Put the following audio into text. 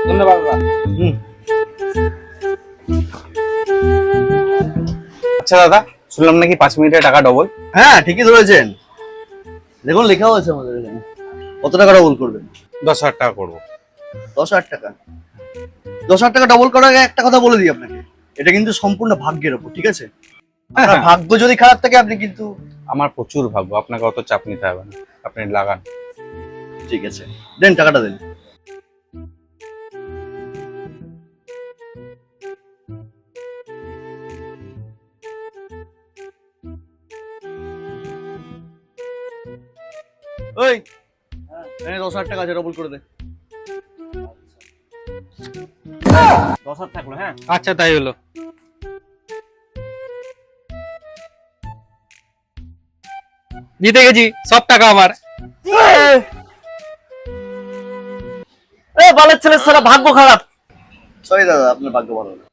ধন্যবাদ দাদা। আচ্ছা দাদা, শুনলাম নাকি 5 মিনিটে টাকা ডবল। হ্যাঁ ঠিকই ধরেছেন, দেখুন লেখাও আছে আমাদের এখানে। কত টাকা ডবল করবেন? 10,000 টাকা করবো। 10,000 টাকা? 10,000 টাকা ডবল করার আগে একটা কথা বলে দিই আপনাকে, এটা কিন্তু সম্পূর্ণ ভাগ্যের উপর, ঠিক আছে? আপনার ভাগ্য যদি খারাপ থাকে আপনি কিন্তু। আমার প্রচুর ভাগ্য, আপনাকে অত চাপ নিতে হবে না, আপনি লাগান। ঠিক আছে, দেন টাকাটা দেন। ওই 10,000 টাকা আছে, ডবল করে দে। 10,000 থাকলো। হ্যাঁ আচ্ছা তাই হলো। জিতে গেছি, সব টাকা আমার। এ বালের ছেলে, সারা ভাগ্য খারাপ। সরি দাদা, আপনার ভাগ্য ভালো না।